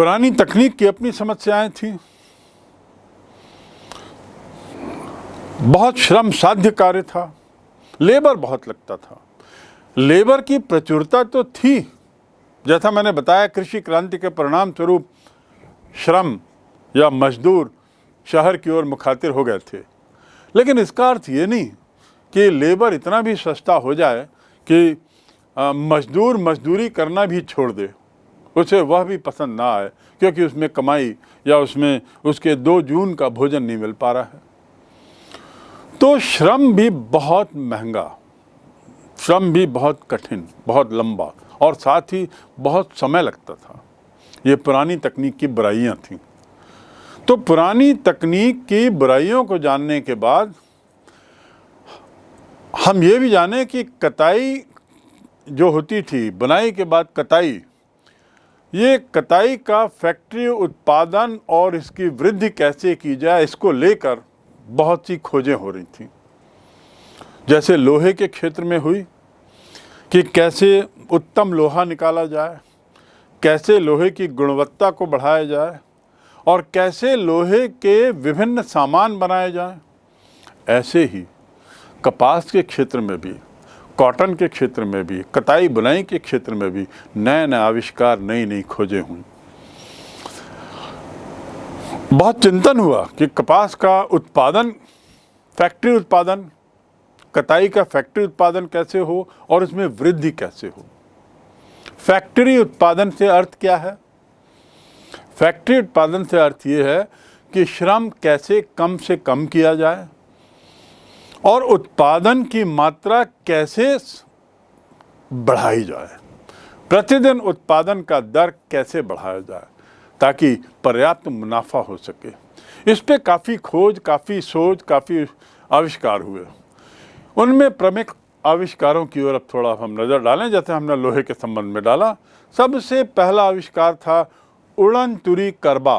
पुरानी तकनीक की अपनी समस्याएं थी, बहुत श्रम साध्य कार्य था, लेबर बहुत लगता था। लेबर की प्रचुरता तो थी, जैसा मैंने बताया कृषि क्रांति के परिणाम स्वरूप श्रम या मजदूर शहर की ओर मुखातिर हो गए थे, लेकिन इसका अर्थ ये नहीं कि लेबर इतना भी सस्ता हो जाए कि मजदूर मजदूरी करना भी छोड़ दे, उसे वह भी पसंद ना आए क्योंकि उसमें कमाई या उसमें उसके 2 जून का भोजन नहीं मिल पा रहा है। तो श्रम भी बहुत महंगा, श्रम भी बहुत कठिन, बहुत लंबा और साथ ही बहुत समय लगता था। ये पुरानी तकनीक की बुराइयां थीं। तो पुरानी तकनीक की बुराइयों को जानने के बाद हम ये भी जाने कि कताई जो होती थी, बुनाई के बाद कताई, ये कताई का फैक्ट्री उत्पादन और इसकी वृद्धि कैसे की जाए, इसको लेकर बहुत सी खोजें हो रही थी। जैसे लोहे के क्षेत्र में हुई कि कैसे उत्तम लोहा निकाला जाए, कैसे लोहे की गुणवत्ता को बढ़ाया जाए और कैसे लोहे के विभिन्न सामान बनाए जाएं। ऐसे ही कपास के क्षेत्र में भी, कॉटन के क्षेत्र में भी, कताई बुनाई के क्षेत्र में भी नए नए आविष्कार, नई नई खोजें हुई। बहुत चिंतन हुआ कि कपास का उत्पादन, फैक्ट्री उत्पादन, कताई का फैक्ट्री उत्पादन कैसे हो और इसमें वृद्धि कैसे हो। फैक्ट्री उत्पादन से अर्थ क्या है? फैक्ट्री उत्पादन से अर्थ ये है कि श्रम कैसे कम से कम किया जाए और उत्पादन की मात्रा कैसे बढ़ाई जाए, प्रतिदिन उत्पादन का दर कैसे बढ़ाया जाए ताकि पर्याप्त मुनाफा हो सके। इस पे काफ़ी खोज, काफ़ी सोच, काफ़ी आविष्कार हुए। उनमें प्रमुख आविष्कारों की ओर अब थोड़ा हम नज़र डालें, जैसे हमने लोहे के संबंध में डाला। सबसे पहला आविष्कार था उड़न तुरी करबा,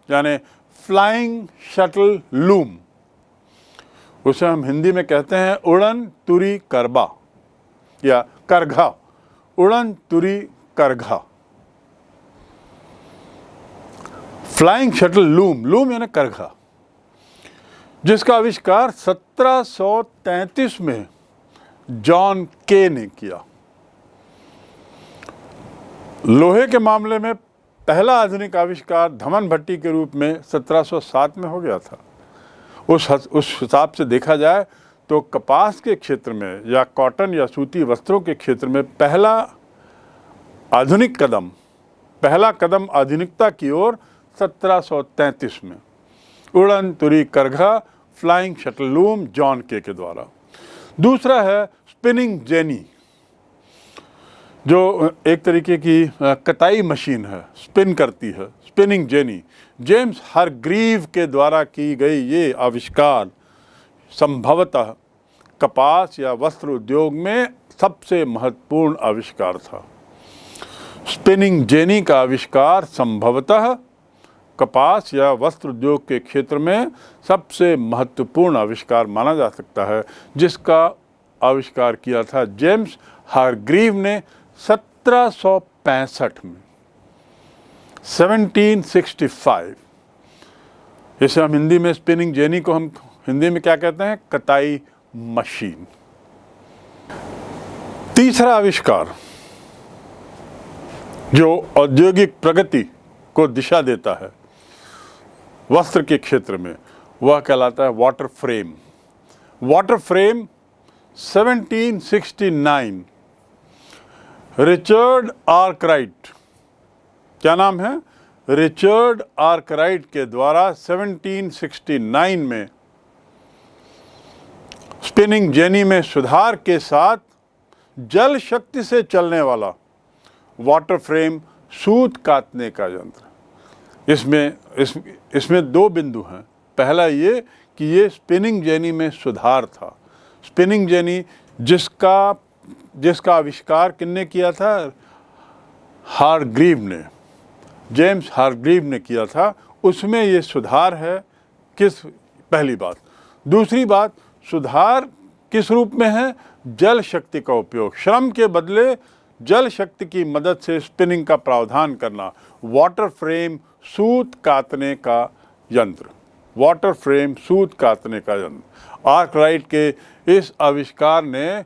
यानी फ्लाइंग शटल लूम। उसे हम हिंदी में कहते हैं उड़न तुरी करबा या करघा, उड़न तुरी करघा। फ्लाइंग शटल लूम, लूम यानी करघा, जिसका आविष्कार 1733 में जॉन के ने किया। लोहे के मामले में पहला आधुनिक आविष्कार धमन भट्टी के रूप में 1707 में हो गया था। उस हिसाब से देखा जाए तो कपास के क्षेत्र में या कॉटन या सूती वस्त्रों के क्षेत्र में पहला कदम आधुनिकता की ओर 1733 में उड़न तुरी करघा, फ्लाइंग शटल लूम, जॉन के द्वारा। दूसरा है स्पिनिंग जेनी, जो एक तरीके की कताई मशीन है, स्पिन करती है, स्पिनिंग जेनी। जेम्स हारग्रीव के द्वारा की गई ये आविष्कार संभवतः कपास या वस्त्र उद्योग में सबसे महत्वपूर्ण आविष्कार था। स्पिनिंग जेनी का आविष्कार संभवतः कपास या वस्त्र उद्योग के क्षेत्र में सबसे महत्वपूर्ण आविष्कार माना जा सकता है, जिसका आविष्कार किया था जेम्स हारग्रीव ने 1765 में, 1765। इसे हम हिंदी में, स्पिनिंग जेनी को हम हिंदी में क्या कहते हैं? कताई मशीन। तीसरा आविष्कार जो औद्योगिक प्रगति को दिशा देता है वस्त्र के क्षेत्र में, वह कहलाता है water frame. Water frame 1769, Richard Arkwright, क्या नाम है? रिचर्ड आर्कराइट के द्वारा 1769 में स्पिनिंग जेनी में सुधार के साथ जल शक्ति से चलने वाला वाटर फ्रेम सूत काटने का यंत्र। इसमें 2 बिंदु हैं। पहला ये कि ये स्पिनिंग जेनी में सुधार था। स्पिनिंग जेनी जिसका आविष्कार किसने किया था? हारग्रीव ने, जेम्स हारग्रीव ने किया था। उसमें ये सुधार है। पहली बात। दूसरी बात, सुधार किस रूप में है? जल शक्ति का उपयोग, श्रम के बदले जल शक्ति की मदद से स्पिनिंग का प्रावधान करना। वाटर फ्रेम सूत कातने का यंत्र, वाटर फ्रेम सूत कातने का यंत्र। आर्कराइट के इस आविष्कार ने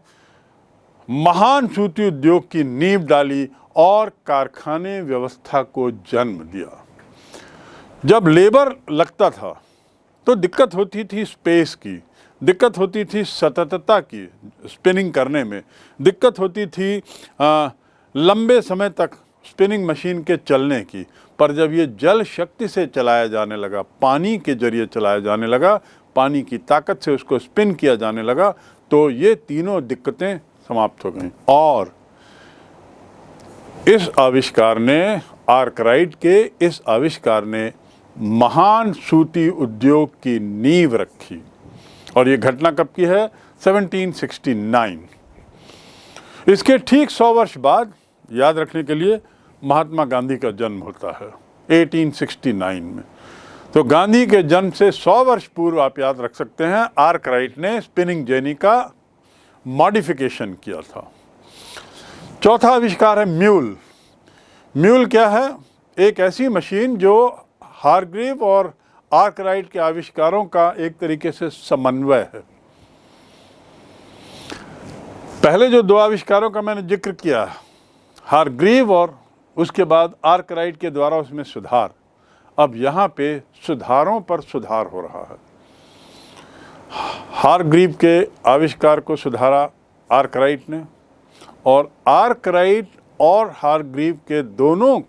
महान सूती उद्योग की नींव डाली और कारखाने व्यवस्था को जन्म दिया। जब लेबर लगता था तो दिक्कत होती थी स्पेस की, दिक्कत होती थी सततता की, स्पिनिंग करने में दिक्कत होती थी लंबे समय तक स्पिनिंग मशीन के चलने की। पर जब ये जल शक्ति से चलाया जाने लगा, पानी के जरिए चलाया जाने लगा, पानी की ताकत से उसको स्पिन किया जाने लगा, तो ये तीनों दिक्कतें समाप्त हो गईं। और इस आविष्कार ने, आर्कराइट के इस आविष्कार ने महान सूती उद्योग की नींव रखी। और ये घटना कब की है? 1769। इसके ठीक 100 वर्ष बाद, याद रखने के लिए, महात्मा गांधी का जन्म होता है 1869 में। तो गांधी के जन्म से 100 वर्ष पूर्व, आप याद रख सकते हैं, आर्कराइट ने स्पिनिंग जेनी का मॉडिफिकेशन किया था। चौथा आविष्कार है म्यूल। म्यूल क्या है? एक ऐसी मशीन जो हारग्रीव और आर्कराइट के आविष्कारों का एक तरीके से समन्वय है। पहले जो दो आविष्कारों का मैंने जिक्र किया, हारग्रीव और उसके बाद आर्कराइट के द्वारा उसमें सुधार, अब यहाँ पे सुधारों पर सुधार हो रहा है। हारग्रीव के आविष्कार को सुधारा आर्कराइट ने, और आर्कराइट और हारग्रीव के दोनों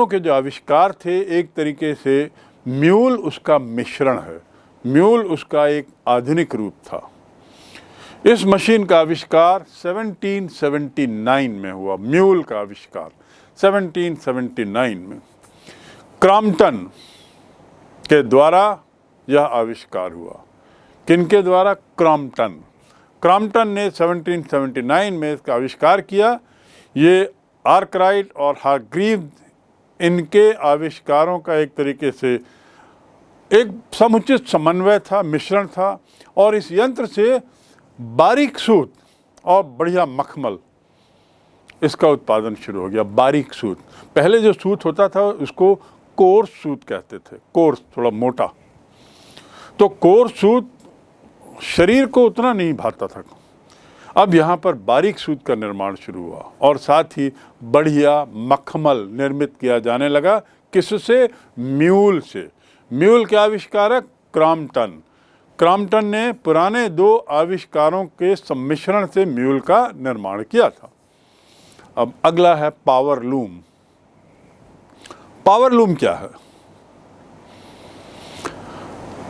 के जो आविष्कार थे, एक तरीके से म्यूल उसका मिश्रण है। म्यूल उसका एक आधुनिक रूप था। इस मशीन का आविष्कार 1779 में हुआ। म्यूल का आविष्कार 1779 में क्रॉम्पटन के द्वारा यह आविष्कार हुआ। किनके द्वारा? क्रॉम्पटन ने 1779 में इसका आविष्कार किया। ये आर्कराइट और हारग्रीव, इनके आविष्कारों का एक तरीके से एक समुचित समन्वय था, मिश्रण था। और इस यंत्र से बारीक सूत और बढ़िया मखमल, इसका उत्पादन शुरू हो गया। बारीक सूत, पहले जो सूत होता था उसको कोर्स सूत कहते थे, कोर्स, थोड़ा मोटा। तो कोर्स सूत शरीर को उतना नहीं भाता था। अब यहाँ पर बारीक सूत का निर्माण शुरू हुआ और साथ ही बढ़िया मखमल निर्मित किया जाने लगा। किससे? म्यूल से। म्यूल के आविष्कारक क्रॉम्पटन ने पुराने दो आविष्कारों के सम्मिश्रण से म्यूल का निर्माण किया था। अब अगला है पावर लूम। पावर लूम क्या है?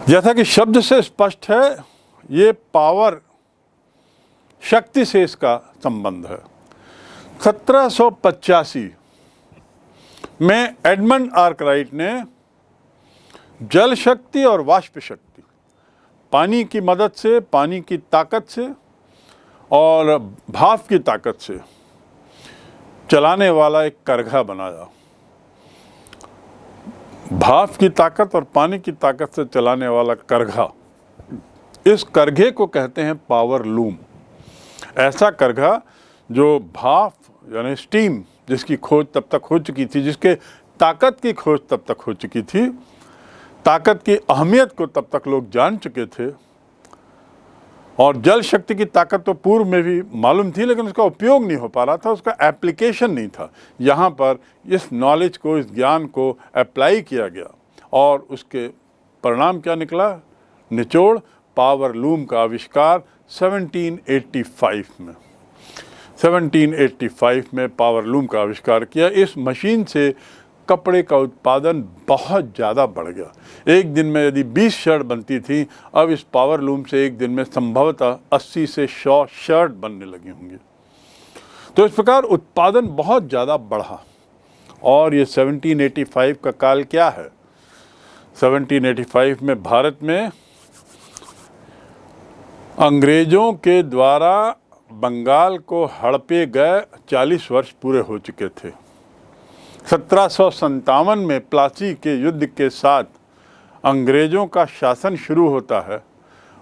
जैसा कि शब्द से स्पष्ट है, ये पावर, शक्ति से इसका संबंध है। 1785 में एडमंड आर्कराइट ने जल शक्ति और वाष्प शक्ति, पानी की मदद से, पानी की ताकत से और भाप की ताकत से चलाने वाला एक करघा बनाया। भाप की ताकत और पानी की ताकत से चलाने वाला करघा, इस करघे को कहते हैं पावर लूम। ऐसा करघा जो भाप यानी स्टीम, जिसकी खोज तब तक हो चुकी थी, जिसके ताकत की खोज तब तक हो चुकी थी, ताकत की अहमियत को तब तक लोग जान चुके थे। और जल शक्ति की ताकत तो पूर्व में भी मालूम थी, लेकिन उसका उपयोग नहीं हो पा रहा था, उसका एप्लीकेशन नहीं था। यहाँ पर इस नॉलेज को, इस ज्ञान को अप्लाई किया गया और उसके परिणाम क्या निकला? निचोड़ पावर लूम का आविष्कार 1785 में पावर लूम का आविष्कार किया। इस मशीन से कपड़े का उत्पादन बहुत ज़्यादा बढ़ गया। एक दिन में यदि 20 शर्ट बनती थी, अब इस पावर लूम से एक दिन में संभवतः 80 से 100 शर्ट बनने लगी होंगी। तो इस प्रकार उत्पादन बहुत ज़्यादा बढ़ा। और ये 1785 का काल क्या है? 1785 में भारत में अंग्रेजों के द्वारा बंगाल को हड़पे गए 40 वर्ष पूरे हो चुके थे। 1757 में प्लासी के युद्ध के साथ अंग्रेजों का शासन शुरू होता है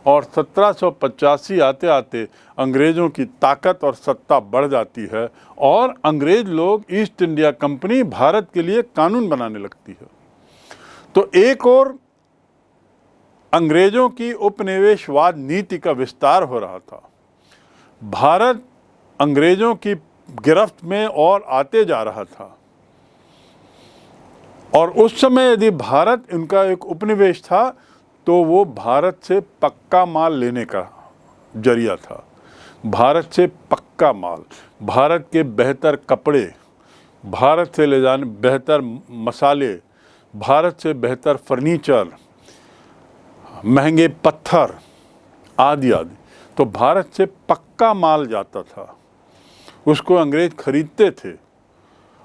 और 1785 आते आते अंग्रेज़ों की ताकत और सत्ता बढ़ जाती है और अंग्रेज़ लोग ईस्ट इंडिया कंपनी भारत के लिए कानून बनाने लगती है। तो एक और अंग्रेज़ों की उपनिवेशवाद नीति का विस्तार हो रहा था। भारत अंग्रेज़ों की गिरफ्त में और आते जा रहा था और उस समय यदि भारत उनका एक उपनिवेश था तो वो भारत से पक्का माल लेने का जरिया था। भारत से पक्का माल, भारत के बेहतर कपड़े, भारत से ले जाने बेहतर मसाले, भारत से बेहतर फर्नीचर, महंगे पत्थर आदि आदि, तो भारत से पक्का माल जाता था। उसको अंग्रेज खरीदते थे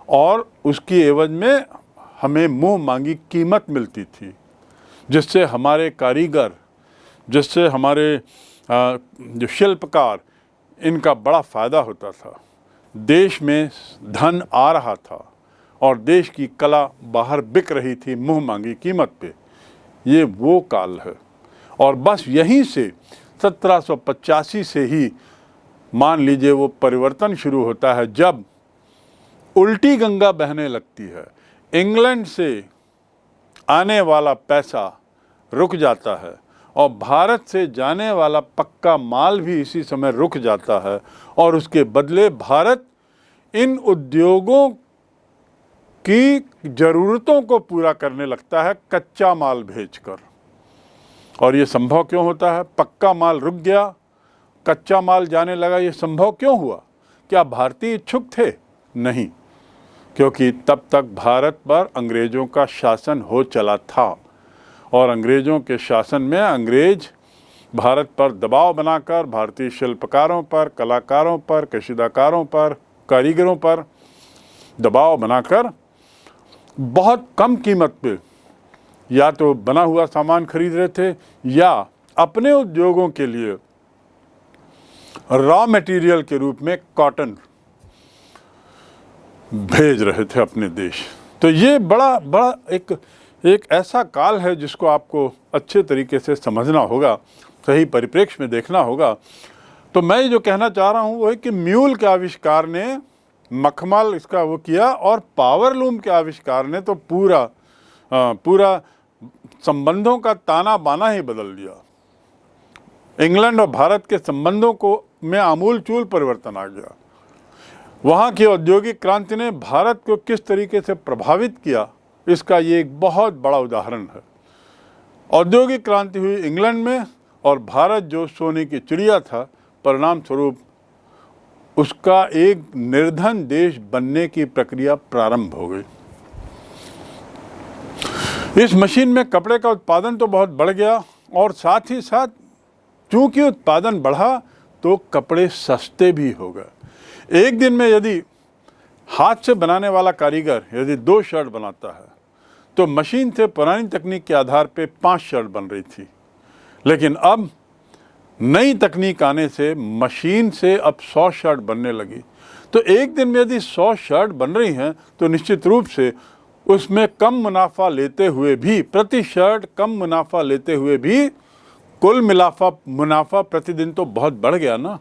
और उसकी एवज में हमें मुंह मांगी कीमत मिलती थी, जिससे हमारे कारीगर, जिससे हमारे जो शिल्पकार, इनका बड़ा फ़ायदा होता था। देश में धन आ रहा था और देश की कला बाहर बिक रही थी मुंह मांगी कीमत पे। ये वो काल है और बस यहीं से 1785 से ही मान लीजिए वो परिवर्तन शुरू होता है, जब उल्टी गंगा बहने लगती है। इंग्लैंड से आने वाला पैसा रुक जाता है और भारत से जाने वाला पक्का माल भी इसी समय रुक जाता है और उसके बदले भारत इन उद्योगों की ज़रूरतों को पूरा करने लगता है कच्चा माल भेजकर। और ये संभव क्यों होता है? पक्का माल रुक गया, कच्चा माल जाने लगा। ये संभव क्यों हुआ? क्या भारतीय इच्छुक थे? नहीं, क्योंकि तब तक भारत पर अंग्रेज़ों का शासन हो चला था और अंग्रेज़ों के शासन में अंग्रेज भारत पर दबाव बनाकर भारतीय शिल्पकारों पर, कलाकारों पर, कशीदाकारों पर, कारीगरों पर दबाव बनाकर बहुत कम कीमत पे या तो बना हुआ सामान खरीद रहे थे या अपने उद्योगों के लिए रॉ मटेरियल के रूप में कॉटन भेज रहे थे अपने देश। तो ये बड़ा एक ऐसा काल है जिसको आपको अच्छे तरीके से समझना होगा, सही परिप्रेक्ष्य में देखना होगा। तो मैं जो कहना चाह रहा हूँ वो है कि म्यूल के आविष्कार ने मखमल इसका वो किया और पावरलूम के आविष्कार ने तो पूरा संबंधों का ताना बाना ही बदल दिया। इंग्लैंड और भारत के संबंधों को में आमूल चूल परिवर्तन आ गया। वहाँ की औद्योगिक क्रांति ने भारत को किस तरीके से प्रभावित किया, इसका ये एक बहुत बड़ा उदाहरण है। औद्योगिक क्रांति हुई इंग्लैंड में और भारत जो सोने की चिड़िया था, परिणाम स्वरूप उसका एक निर्धन देश बनने की प्रक्रिया प्रारंभ हो गई। इस मशीन में कपड़े का उत्पादन तो बहुत बढ़ गया और साथ ही साथ चूंकि उत्पादन बढ़ा तो कपड़े सस्ते भी हो गए। एक दिन में यदि हाथ से बनाने वाला कारीगर यदि 2 शर्ट बनाता है तो मशीन से पुरानी तकनीक के आधार पे 5 शर्ट बन रही थी, लेकिन अब नई तकनीक आने से मशीन से अब 100 शर्ट बनने लगी। तो एक दिन में यदि 100 शर्ट बन रही हैं तो निश्चित रूप से उसमें कम मुनाफा लेते हुए भी, प्रति शर्ट कम मुनाफा लेते हुए भी कुल मुनाफा प्रतिदिन तो बहुत बढ़ गया ना।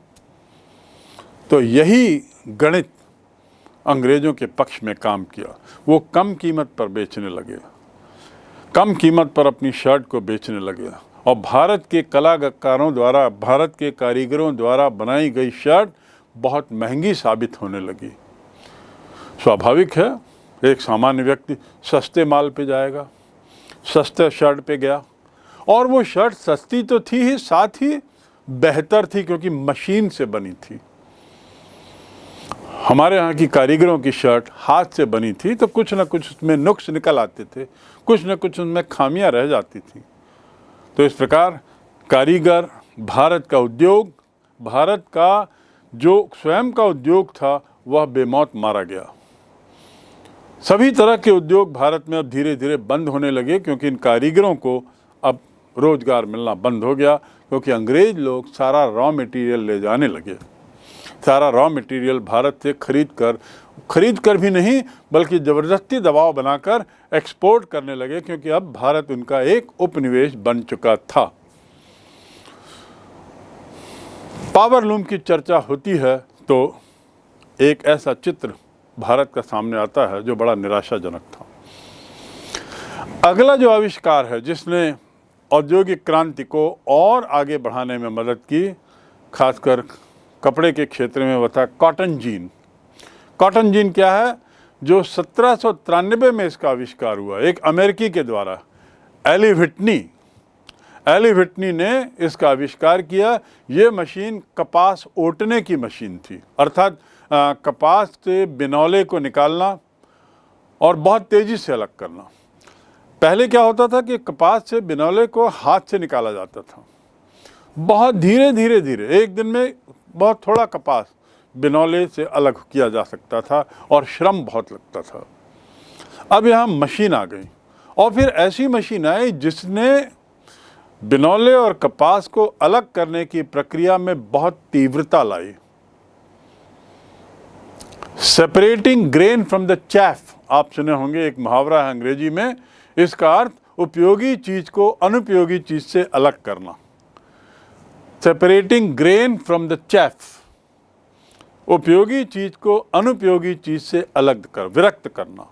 तो यही गणित अंग्रेज़ों के पक्ष में काम किया। वो कम कीमत पर बेचने लगे, कम कीमत पर अपनी शर्ट को बेचने लगे और भारत के कलाकारों द्वारा, भारत के कारीगरों द्वारा बनाई गई शर्ट बहुत महंगी साबित होने लगी। स्वाभाविक है, एक सामान्य व्यक्ति सस्ते माल पे जाएगा, सस्ते शर्ट पे गया और वो शर्ट सस्ती तो थी ही, साथ ही बेहतर थी क्योंकि मशीन से बनी थी। हमारे यहाँ की कारीगरों की शर्ट हाथ से बनी थी तो कुछ न कुछ उसमें नुक्स निकल आते थे, कुछ न कुछ उनमें खामियां रह जाती थी। तो इस प्रकार कारीगर, भारत का उद्योग, भारत का जो स्वयं का उद्योग था वह बेमौत मारा गया। सभी तरह के उद्योग भारत में अब धीरे धीरे बंद होने लगे क्योंकि इन कारीगरों को अब रोजगार मिलना बंद हो गया, क्योंकि अंग्रेज लोग सारा रॉ मटेरियल ले जाने लगे। सारा रॉ मटेरियल भारत से खरीद कर भी नहीं बल्कि ज़बरदस्ती दबाव बनाकर एक्सपोर्ट करने लगे, क्योंकि अब भारत उनका एक उपनिवेश बन चुका था। पावरलूम की चर्चा होती है तो एक ऐसा चित्र भारत का सामने आता है जो बड़ा निराशाजनक था। अगला जो आविष्कार है जिसने औद्योगिक क्रांति को और आगे बढ़ाने में मदद की, खासकर कपड़े के क्षेत्र में, वह था कॉटन जीन। कॉटन जीन क्या है? जो 1793 में इसका आविष्कार हुआ, एक अमेरिकी के द्वारा, एली व्हिटनी ने इसका आविष्कार किया। ये मशीन कपास ओटने की मशीन थी, अर्थात कपास से बिनौले को निकालना और बहुत तेज़ी से अलग करना। पहले क्या होता था कि कपास से बिनौले को हाथ से निकाला जाता था, बहुत धीरे धीरे एक दिन में बहुत थोड़ा कपास बिनौले से अलग किया जा सकता था और श्रम बहुत लगता था। अब यहाँ मशीन आ गई और फिर ऐसी मशीन आई जिसने बिनौले और कपास को अलग करने की प्रक्रिया में बहुत तीव्रता लाई। Separating grain from the chaff, आप सुने होंगे, एक मुहावरा है अंग्रेजी में, इसका अर्थ उपयोगी चीज को अनुपयोगी चीज से अलग करना। Separating grain from the chaff, उपयोगी चीज को अनुपयोगी चीज से अलग कर, विरक्त करना।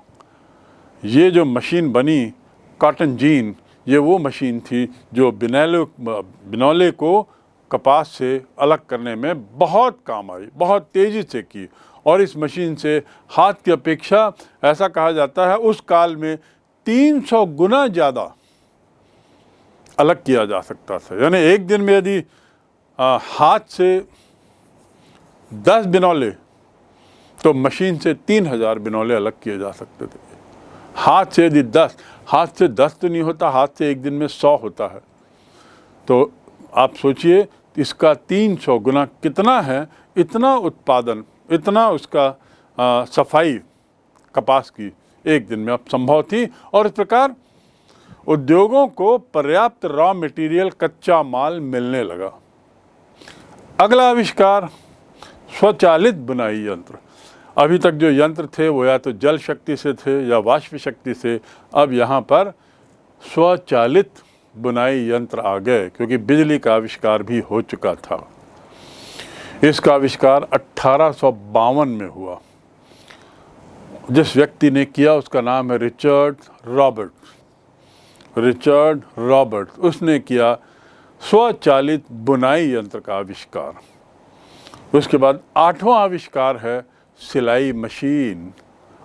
ये जो मशीन बनी कॉटन जीन, ये वो मशीन थी जो बिनौले को कपास से अलग करने में बहुत काम आई, बहुत तेज़ी से की। और इस मशीन से हाथ की अपेक्षा, ऐसा कहा जाता है, उस काल में 300 गुना ज़्यादा अलग किया जा सकता था। यानी एक दिन में यदि हाथ से 10 बिनौले, तो मशीन से 3000 बिनौले अलग किए जा सकते थे। हाथ से यदि 10, हाथ से 10 तो नहीं होता, हाथ से एक दिन में 100 होता है। तो आप सोचिए इसका 300 गुना कितना है। इतना उत्पादन, इतना उसका सफाई कपास की एक दिन में अब संभव थी। और इस प्रकार उद्योगों को पर्याप्त रॉ मटेरियल, कच्चा माल मिलने लगा। अगला आविष्कार स्वचालित बुनाई यंत्र। अभी तक जो यंत्र थे वो या तो जल शक्ति से थे या वाष्प शक्ति से, अब यहाँ पर स्वचालित बुनाई यंत्र आ गए क्योंकि बिजली का आविष्कार भी हो चुका था। इसका आविष्कार 1852 में हुआ। जिस व्यक्ति ने किया उसका नाम है रिचर्ड रॉबर्ट। उसने किया स्वचालित बुनाई यंत्र का आविष्कार। उसके बाद 8वां आविष्कार है सिलाई मशीन।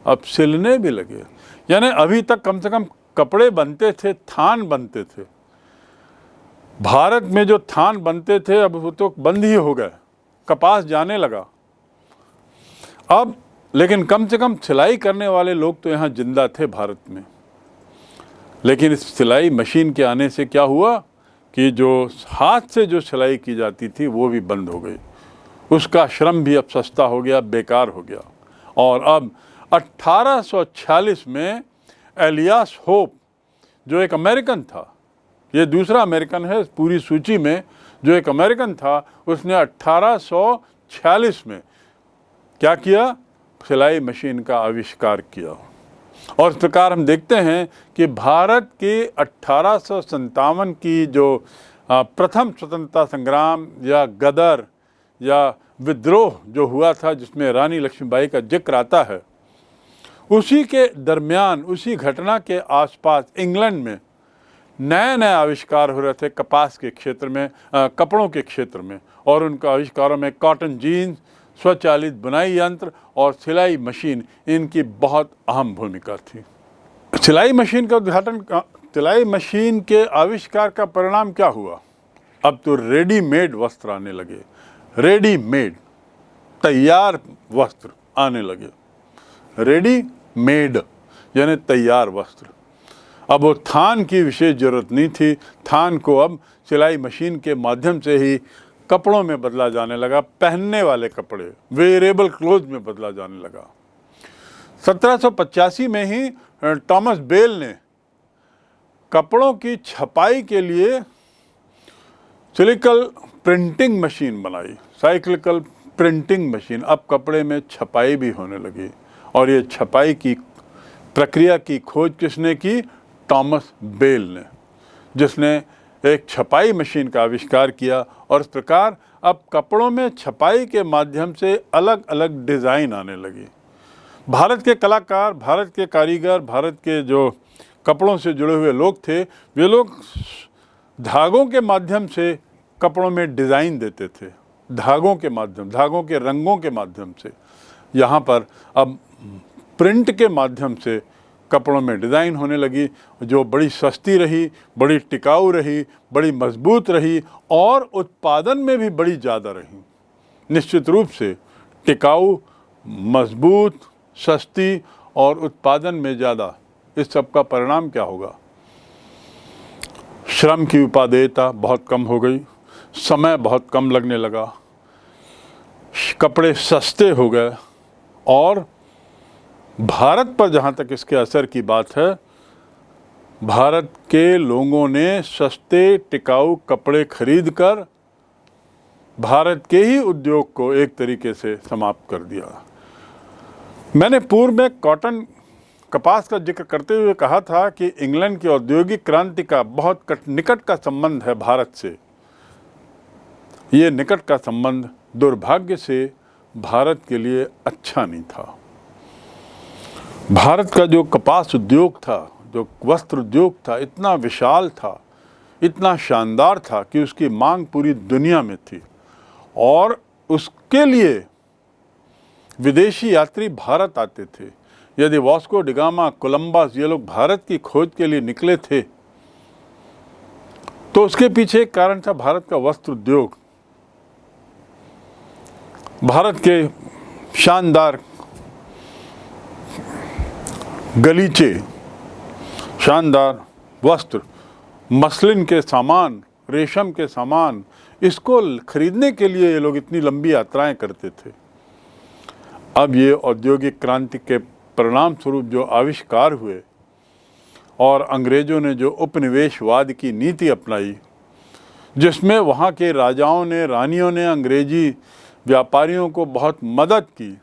अब सिलने भी लगे। यानी अभी तक कम से कम कपड़े बनते थे, थान बनते थे। भारत में जो थान बनते थे अब वो तो बंद ही हो गए, कपास जाने लगा। अब लेकिन कम से कम सिलाई करने वाले लोग तो यहाँ जिंदा थे भारत में। लेकिन इस सिलाई मशीन के आने से क्या हुआ कि जो हाथ से जो सिलाई की जाती थी वो भी बंद हो गई। उसका श्रम भी अब सस्ता हो गया, बेकार हो गया। और अब 1846 में एलियास होप, जो एक अमेरिकन था, ये दूसरा अमेरिकन है पूरी सूची में, जो एक अमेरिकन था, उसने 1846 में क्या किया? सिलाई मशीन का आविष्कार किया। और इस प्रकार हम देखते हैं कि भारत के 1857 की जो प्रथम स्वतंत्रता संग्राम या गदर या विद्रोह जो हुआ था, जिसमें रानी लक्ष्मीबाई का जिक्र आता है, उसी के दरमियान, उसी घटना के आसपास इंग्लैंड में नए नए आविष्कार हो रहे थे कपास के क्षेत्र में, कपड़ों के क्षेत्र में। और उनका आविष्कारों में कॉटन जीन्स, स्वचालित बुनाई यंत्र और सिलाई मशीन, इनकी बहुत अहम भूमिका थी। सिलाई मशीन का उद्घाटन, सिलाई मशीन के आविष्कार का परिणाम क्या हुआ? अब तो रेडीमेड वस्त्र आने लगे। रेडीमेड, तैयार वस्त्र आने लगे। रेडीमेड यानी तैयार वस्त्र। अब वो थान की विशेष जरूरत नहीं थी। थान को अब सिलाई मशीन के माध्यम से ही कपड़ों में बदला जाने लगा। पहनने वाले कपड़े, वेयरेबल क्लोथ में बदला जाने लगा। 1785 में ही थॉमस बेल ने कपड़ों की छपाई के लिए साइक्लिकल प्रिंटिंग मशीन बनाई। साइक्लिकल प्रिंटिंग मशीन, अब कपड़े में छपाई भी होने लगी। और ये छपाई की प्रक्रिया की खोज किसने की? थॉमस बेल ने, जिसने एक छपाई मशीन का आविष्कार किया और इस प्रकार अब कपड़ों में छपाई के माध्यम से अलग अलग डिज़ाइन आने लगी। भारत के कलाकार, भारत के कारीगर, भारत के जो कपड़ों से जुड़े हुए लोग थे, वे लोग धागों के माध्यम से कपड़ों में डिज़ाइन देते थे, धागों के माध्यम, धागों के रंगों के माध्यम से। यहाँ पर अब प्रिंट के माध्यम से कपड़ों में डिज़ाइन होने लगी, जो बड़ी सस्ती रही, बड़ी टिकाऊ रही, बड़ी मजबूत रही और उत्पादन में भी बड़ी ज़्यादा रही। निश्चित रूप से टिकाऊ, मजबूत, सस्ती और उत्पादन में ज़्यादा, इस सब का परिणाम क्या होगा? श्रम की उपादेयता बहुत कम हो गई, समय बहुत कम लगने लगा, कपड़े सस्ते हो गए और भारत पर जहाँ तक इसके असर की बात है, भारत के लोगों ने सस्ते टिकाऊ कपड़े खरीदकर भारत के ही उद्योग को एक तरीके से समाप्त कर दिया। मैंने पूर्व में कॉटन, कपास का जिक्र करते हुए कहा था कि इंग्लैंड की औद्योगिक क्रांति का बहुत निकट का संबंध है भारत से। ये निकट का संबंध दुर्भाग्य से भारत के लिए अच्छा नहीं था। भारत का जो कपास उद्योग था, जो वस्त्र उद्योग था, इतना विशाल था, इतना शानदार था कि उसकी मांग पूरी दुनिया में थी और उसके लिए विदेशी यात्री भारत आते थे। यदि वास्को डी गामा, कोलंबस, ये लोग भारत की खोज के लिए निकले थे तो उसके पीछे एक कारण था भारत का वस्त्र उद्योग। भारत के शानदार गलीचे, शानदार वस्त्र, मसलिन के सामान, रेशम के सामान, इसको खरीदने के लिए ये लोग इतनी लंबी यात्राएं करते थे। अब ये औद्योगिक क्रांति के परिणाम स्वरूप जो आविष्कार हुए और अंग्रेज़ों ने जो उपनिवेशवाद की नीति अपनाई, जिसमें वहाँ के राजाओं ने, रानियों ने अंग्रेजी व्यापारियों को बहुत मदद की,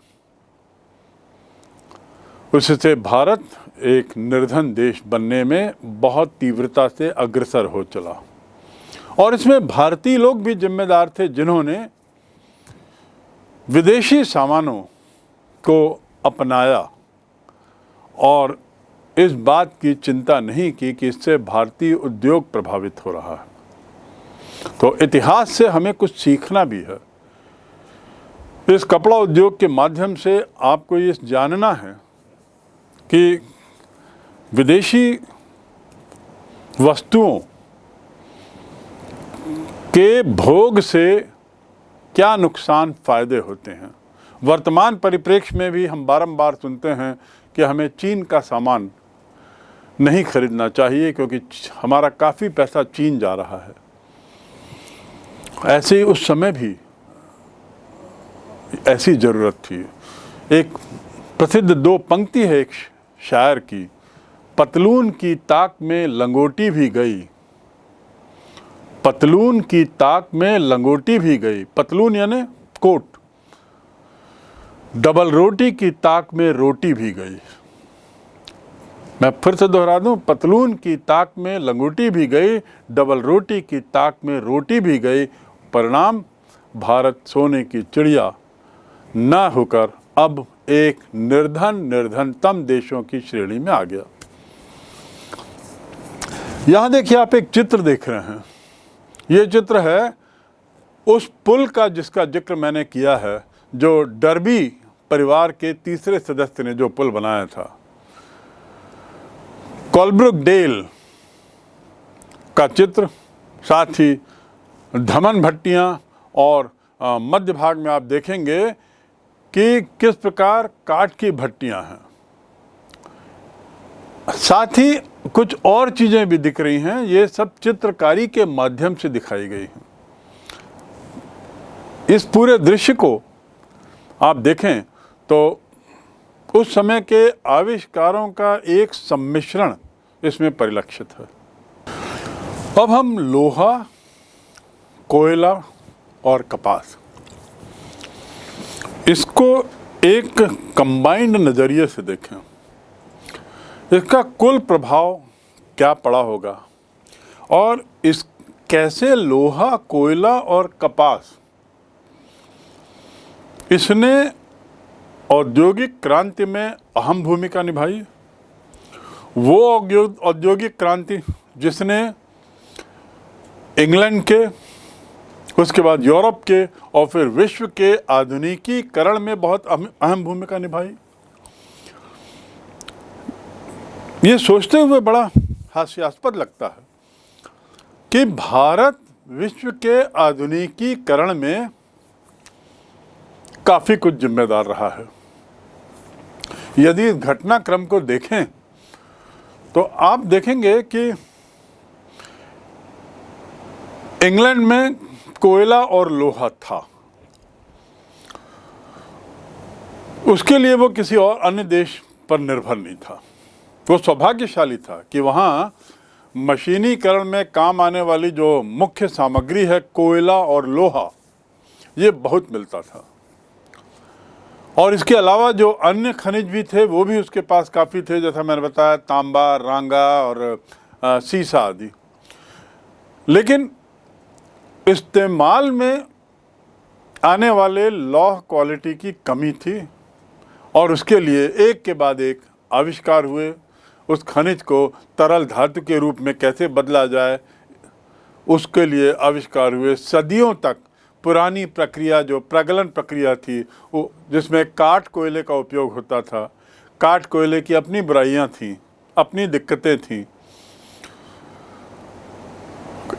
उससे भारत एक निर्धन देश बनने में बहुत तीव्रता से अग्रसर हो चला। और इसमें भारतीय लोग भी जिम्मेदार थे, जिन्होंने विदेशी सामानों को अपनाया और इस बात की चिंता नहीं की कि इससे भारतीय उद्योग प्रभावित हो रहा है। तो इतिहास से हमें कुछ सीखना भी है। इस कपड़ा उद्योग के माध्यम से आपको ये जानना है कि विदेशी वस्तुओं के भोग से क्या नुकसान फ़ायदे होते हैं। वर्तमान परिप्रेक्ष्य में भी हम बारंबार सुनते हैं कि हमें चीन का सामान नहीं खरीदना चाहिए क्योंकि हमारा काफ़ी पैसा चीन जा रहा है। ऐसे ही उस समय भी ऐसी ज़रूरत थी। एक प्रसिद्ध दो पंक्ति है एक शायर की, पतलून की ताक में लंगोटी भी गई, पतलून की ताक में लंगोटी भी गई, पतलून यानी कोट, डबल रोटी की ताक में रोटी भी गई। मैं फिर से दोहरा दूं, पतलून की ताक में लंगोटी भी गई, डबल रोटी की ताक में रोटी भी गई। परिणाम, भारत सोने की चिड़िया न होकर अब एक निर्धनतम देशों की श्रेणी में आ गया। यहां देखिए, आप एक चित्र देख रहे हैं। ये चित्र है उस पुल का जिसका जिक्र मैंने किया है, जो डर्बी परिवार के तीसरे सदस्य ने जो पुल बनाया था। कोलब्रुक डेल का चित्र, साथ ही धमन भट्टियां और मध्य भाग में आप देखेंगे कि किस प्रकार काठ की भट्टियां हैं। साथ ही कुछ और चीज़ें भी दिख रही हैं। ये सब चित्रकारी के माध्यम से दिखाई गई हैं। इस पूरे दृश्य को आप देखें तो उस समय के आविष्कारों का एक सम्मिश्रण इसमें परिलक्षित है। अब हम लोहा, कोयला और कपास, इसको एक कंबाइंड नज़रिए से देखें। इसका कुल प्रभाव क्या पड़ा होगा और कैसे लोहा, कोयला और कपास इसने औद्योगिक क्रांति में अहम भूमिका निभाई। वो औद्योगिक क्रांति जिसने इंग्लैंड के, उसके बाद यूरोप के और फिर विश्व के आधुनिकीकरण में बहुत अहम भूमिका निभाई। ये सोचते हुए बड़ा हास्यास्पद लगता है कि भारत विश्व के आधुनिकीकरण में काफी कुछ जिम्मेदार रहा है। यदि इस घटनाक्रम को देखें तो आप देखेंगे कि इंग्लैंड में कोयला और लोहा था, उसके लिए वो किसी और अन्य देश पर निर्भर नहीं था। वो सौभाग्यशाली था कि वहाँ मशीनीकरण में काम आने वाली जो मुख्य सामग्री है, कोयला और लोहा, ये बहुत मिलता था। और इसके अलावा जो अन्य खनिज भी थे वो भी उसके पास काफ़ी थे, जैसा मैंने बताया तांबा, रांगा और सीसा आदि। लेकिन इस्तेमाल में आने वाले लौह क्वालिटी की कमी थी और उसके लिए एक के बाद एक आविष्कार हुए। उस खनिज को तरल धातु के रूप में कैसे बदला जाए, उसके लिए आविष्कार हुए। सदियों तक पुरानी प्रक्रिया, जो प्रगलन प्रक्रिया थी, वो जिसमें काठ कोयले का उपयोग होता था, काठ कोयले की अपनी बुराइयां थीं, अपनी दिक्कतें थीं।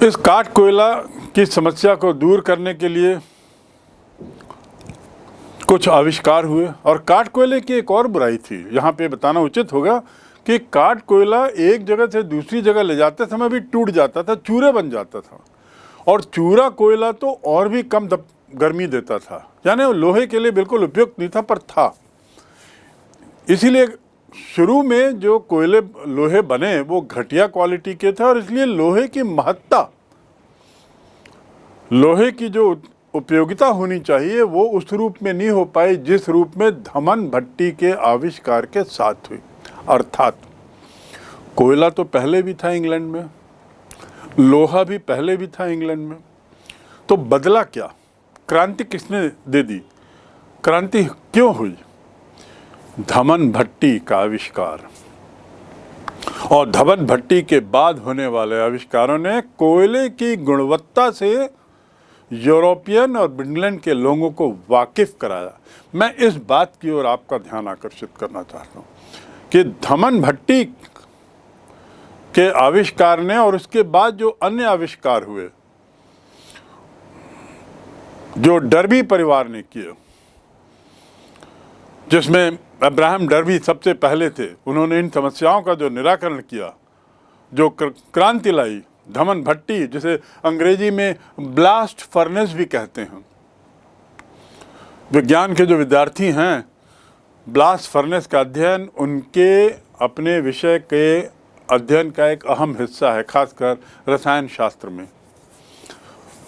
इस काठ कोयला की समस्या को दूर करने के लिए कुछ आविष्कार हुए। और काठ कोयले की एक और बुराई थी, यहाँ पे बताना उचित होगा कि काठ कोयला एक जगह से दूसरी जगह ले जाते समय भी टूट जाता था, चूरे बन जाता था। और चूरा कोयला तो और भी कम गर्मी देता था, यानी वो लोहे के लिए बिल्कुल उपयुक्त नहीं था, पर था। इसीलिए शुरू में जो कोयले लोहे बने वो घटिया क्वालिटी के थे और इसलिए लोहे की महत्ता, लोहे की जो उपयोगिता होनी चाहिए वो उस रूप में नहीं हो पाई जिस रूप में धमन भट्टी के आविष्कार के साथ हुई। अर्थात कोयला तो पहले भी था इंग्लैंड में, लोहा भी पहले भी था इंग्लैंड में, तो बदला क्या? क्रांति किसने दे दी? क्रांति क्यों हुई? धमन भट्टी का आविष्कार। और धमन भट्टी के बाद होने वाले आविष्कारों ने कोयले की गुणवत्ता से यूरोपियन और इंग्लैंड के लोगों को वाकिफ कराया। मैं इस बात की ओर आपका ध्यान आकर्षित करना चाहता हूँ कि धमन भट्टी के आविष्कार ने और उसके बाद जो अन्य आविष्कार हुए, जो डर्बी परिवार ने किए, जिसमें अब्राहम डर्बी सबसे पहले थे, उन्होंने इन समस्याओं का जो निराकरण किया, जो क्रांति लाई, धमन भट्टी, जिसे अंग्रेजी में ब्लास्ट फर्नेस भी कहते हैं। विज्ञान के जो विद्यार्थी हैं, ब्लास्ट फर्नेस का अध्ययन उनके अपने विषय के अध्ययन का एक अहम हिस्सा है, खासकर रसायन शास्त्र में।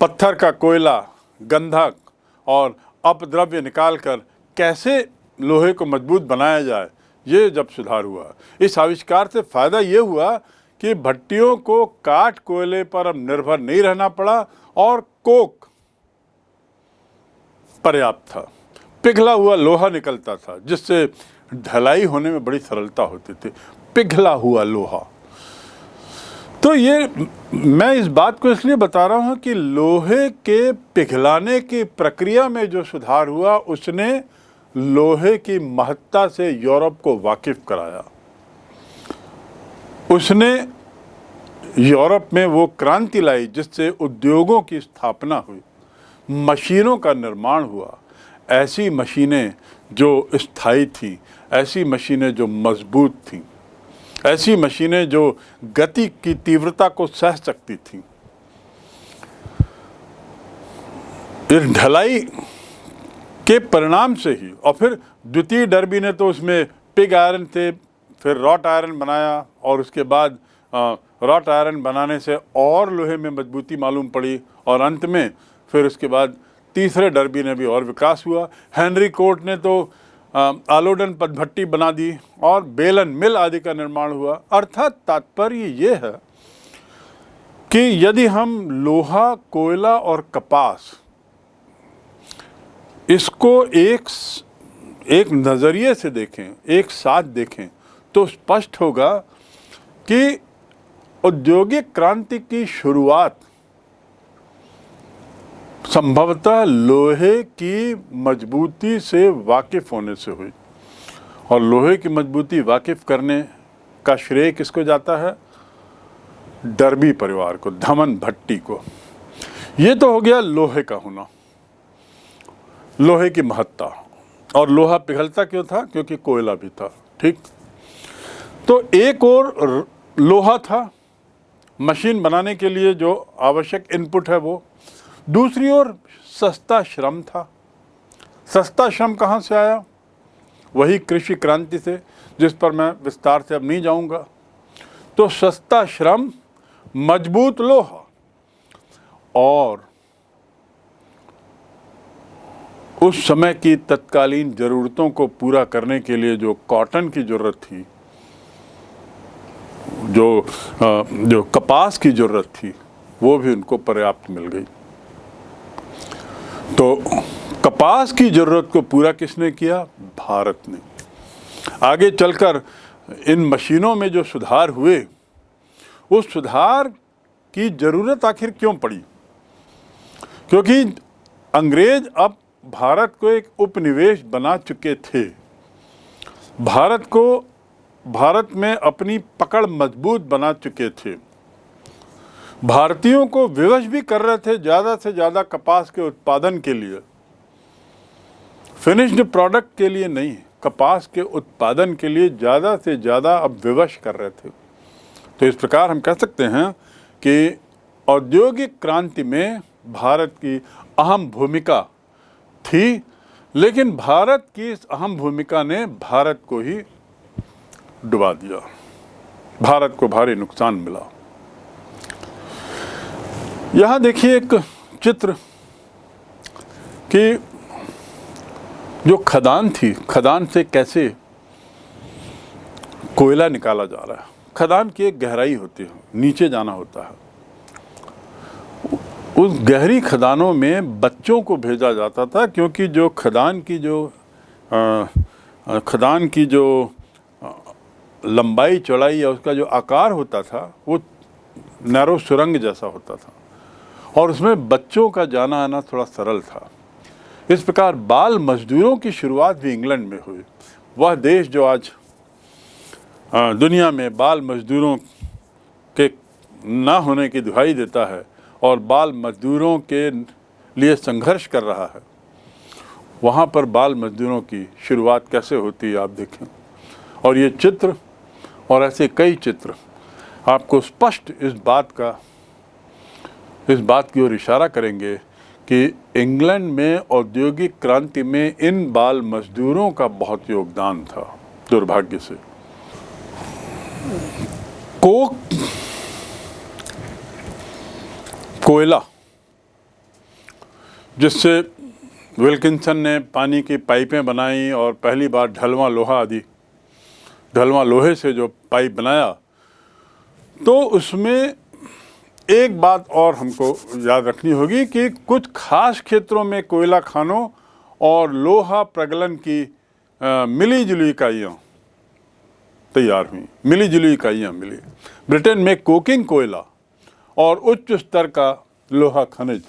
पत्थर का कोयला, गंधक और अपद्रव्य निकालकर कैसे लोहे को मजबूत बनाया जाए, ये जब सुधार हुआ। इस आविष्कार से फ़ायदा ये हुआ कि भट्टियों को काठ कोयले पर अब निर्भर नहीं रहना पड़ा और कोक पर्याप्त था। पिघला हुआ लोहा निकलता था जिससे ढलाई होने में बड़ी सरलता होती थी। पिघला हुआ लोहा। तो ये मैं इस बात को इसलिए बता रहा हूँ कि लोहे के पिघलाने की प्रक्रिया में जो सुधार हुआ उसने लोहे की महत्ता से यूरोप को वाकिफ कराया। उसने यूरोप में वो क्रांति लाई जिससे उद्योगों की स्थापना हुई, मशीनों का निर्माण हुआ। ऐसी मशीनें जो स्थायी थीं, ऐसी मशीनें जो मजबूत थीं, ऐसी मशीनें जो गति की तीव्रता को सह सकती थीं। इस ढलाई के परिणाम से ही, और फिर द्वितीय डर्बी ने तो उसमें पिग आयरन थे, फिर रॉट आयरन बनाया और उसके बाद रॉट आयरन बनाने से और लोहे में मजबूती मालूम पड़ी और अंत में फिर उसके बाद तीसरे डर्बी ने भी और विकास हुआ। हेनरी कोर्ट ने तो आलोडन पदभट्टी बना दी और बेलन मिल आदि का निर्माण हुआ। अर्थात तात्पर्य ये है कि यदि हम लोहा, कोयला और कपास इसको एक नज़रिए से देखें, एक साथ देखें, तो स्पष्ट होगा कि औद्योगिक क्रांति की शुरुआत संभवतः लोहे की मजबूती से वाकिफ होने से हुई। और लोहे की मजबूती वाकिफ करने का श्रेय किसको जाता है? डर्बी परिवार को, धमन भट्टी को। ये तो हो गया लोहे का होना, लोहे की महत्ता। और लोहा पिघलता क्यों था? क्योंकि कोयला भी था। ठीक, तो एक और लोहा था मशीन बनाने के लिए जो आवश्यक इनपुट है वो, दूसरी ओर सस्ता श्रम था। सस्ता श्रम कहाँ से आया? वही कृषि क्रांति से, जिस पर मैं विस्तार से अब नहीं जाऊंगा। तो सस्ता श्रम, मजबूत लोहा और उस समय की तत्कालीन ज़रूरतों को पूरा करने के लिए जो कॉटन की ज़रूरत थी, जो कपास की ज़रूरत थी, वो भी उनको पर्याप्त मिल गई। तो कपास की ज़रूरत को पूरा किसने किया? भारत ने। आगे चलकर इन मशीनों में जो सुधार हुए, उस सुधार की ज़रूरत आखिर क्यों पड़ी? क्योंकि अंग्रेज अब भारत को एक उपनिवेश बना चुके थे। भारत में अपनी पकड़ मजबूत बना चुके थे। भारतीयों को विवश भी कर रहे थे ज़्यादा से ज़्यादा कपास के उत्पादन के लिए, फिनिश्ड प्रोडक्ट के लिए नहीं, कपास के उत्पादन के लिए ज़्यादा से ज़्यादा अब विवश कर रहे थे। तो इस प्रकार हम कह सकते हैं कि औद्योगिक क्रांति में भारत की अहम भूमिका थी, लेकिन भारत की इस अहम भूमिका ने भारत को ही डुबा दिया। भारत को भारी नुकसान मिला। यहाँ देखिए एक चित्र कि जो खदान थी, खदान से कैसे कोयला निकाला जा रहा है। खदान की एक गहराई होती है, नीचे जाना होता है। उस गहरी खदानों में बच्चों को भेजा जाता था, क्योंकि जो खदान की जो लंबाई चौड़ाई या उसका जो आकार होता था वो नैरो सुरंग जैसा होता था, और उसमें बच्चों का जाना आना थोड़ा सरल था। इस प्रकार बाल मजदूरों की शुरुआत भी इंग्लैंड में हुई। वह देश जो आज दुनिया में बाल मजदूरों के ना होने की दुहाई देता है और बाल मजदूरों के लिए संघर्ष कर रहा है, वहाँ पर बाल मजदूरों की शुरुआत कैसे होती है आप देखें। और ये चित्र और ऐसे कई चित्र आपको स्पष्ट इस बात की ओर इशारा करेंगे कि इंग्लैंड में औद्योगिक क्रांति में इन बाल मजदूरों का बहुत योगदान था। दुर्भाग्य से कोयला, जिससे विल्किंसन ने पानी की पाइपें बनाई और पहली बार ढलवां लोहे से जो पाइप बनाया, तो उसमें एक बात और हमको याद रखनी होगी कि कुछ खास क्षेत्रों में कोयला खानों और लोहा प्रगलन की मिली जुली इकाइयाँ तैयार हुई, मिली जुली इकाइयाँ मिली। ब्रिटेन में कोकिंग कोयला और उच्च स्तर का लोहा खनिज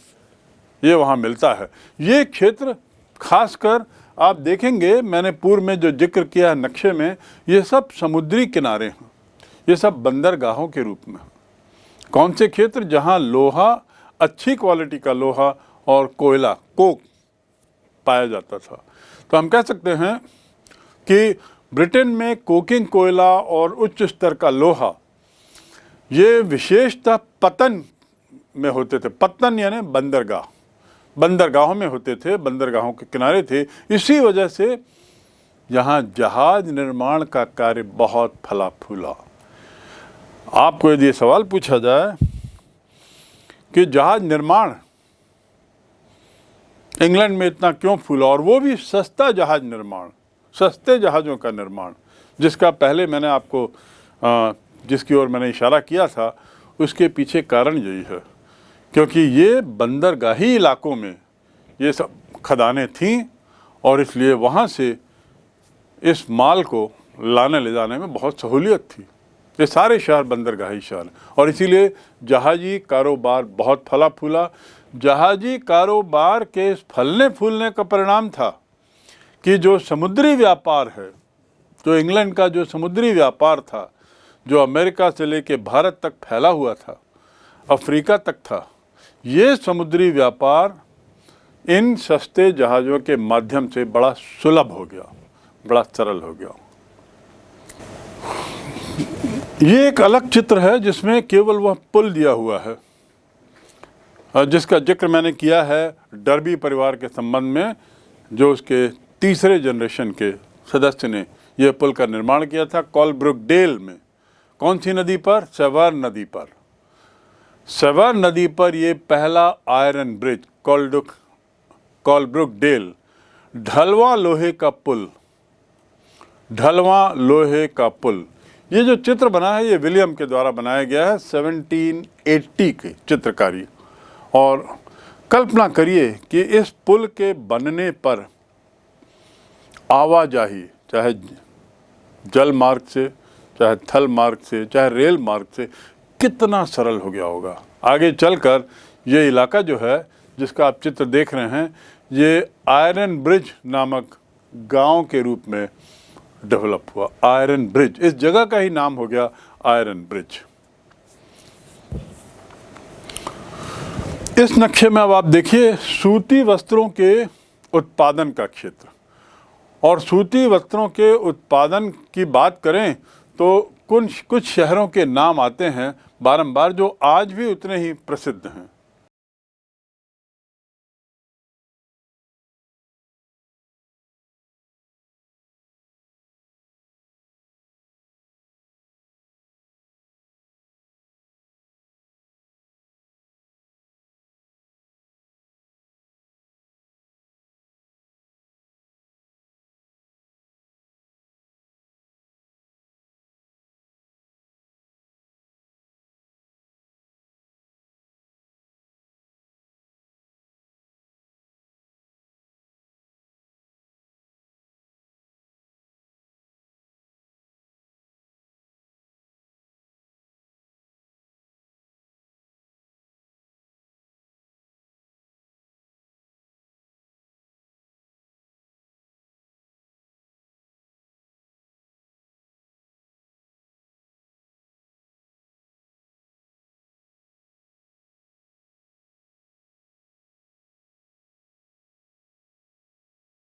ये वहाँ मिलता है। ये क्षेत्र खासकर आप देखेंगे, मैंने पूर्व में जो जिक्र किया है नक्शे में, ये सब समुद्री किनारे हैं, ये सब बंदरगाहों के रूप में। कौन से क्षेत्र? जहाँ लोहा, अच्छी क्वालिटी का लोहा और कोयला, कोक पाया जाता था। तो हम कह सकते हैं कि ब्रिटेन में कोकिंग कोयला और उच्च स्तर का लोहा ये विशेषतः पतन में होते थे। पतन यानी बंदरगाहों में होते थे, बंदरगाहों के किनारे थे। इसी वजह से यहाँ जहाज निर्माण का कार्य बहुत फला फूला। आपको यदि ये सवाल पूछा जाए कि जहाज निर्माण इंग्लैंड में इतना क्यों फूला, और वो भी सस्ता जहाज निर्माण, सस्ते जहाज़ों का निर्माण, जिसका पहले मैंने आपको जिसकी ओर मैंने इशारा किया था, उसके पीछे कारण यही है, क्योंकि ये बंदरगाही इलाकों में ये सब खदानें थीं और इसलिए वहाँ से इस माल को लाने ले जाने में बहुत सहूलियत थी। ये सारे शहर बंदरगाही शहर और इसीलिए जहाजी कारोबार बहुत फला फूला। जहाजी कारोबार के इस फलने फूलने का परिणाम था कि जो समुद्री व्यापार है, जो इंग्लैंड का जो समुद्री व्यापार था, जो अमेरिका से लेके भारत तक फैला हुआ था, अफ्रीका तक था, ये समुद्री व्यापार इन सस्ते जहाज़ों के माध्यम से बड़ा सुलभ हो गया, बड़ा सरल हो गया। ये एक अलग चित्र है जिसमें केवल वह पुल दिया हुआ है, जिसका जिक्र मैंने किया है डर्बी परिवार के संबंध में, जो उसके तीसरे जनरेशन के सदस्य ने यह पुल का निर्माण किया था कॉलब्रुक डेल में। कौन सी नदी पर? सेवर नदी पर। सेवर नदी पर ये पहला आयरन ब्रिज कॉलब्रुक डेल, ढलवा लोहे का पुल, ढलवा लोहे का पुल। ये जो चित्र बना है ये विलियम के द्वारा बनाया गया है 1780 की चित्रकारी। और कल्पना करिए कि इस पुल के बनने पर आवाजाही चाहे जल मार्ग से, चाहे थल मार्ग से, चाहे रेल मार्ग से कितना सरल हो गया होगा। आगे चलकर ये इलाका जो है जिसका आप चित्र देख रहे हैं, ये आयरन ब्रिज नामक गांव के रूप में डेवलप हुआ। आयरन ब्रिज, इस जगह का ही नाम हो गया आयरन ब्रिज। इस नक्शे में अब आप देखिए सूती वस्त्रों के उत्पादन का क्षेत्र। और सूती वस्त्रों के उत्पादन की बात करें तो कुछ शहरों के नाम आते हैं बारंबार जो आज भी उतने ही प्रसिद्ध हैं।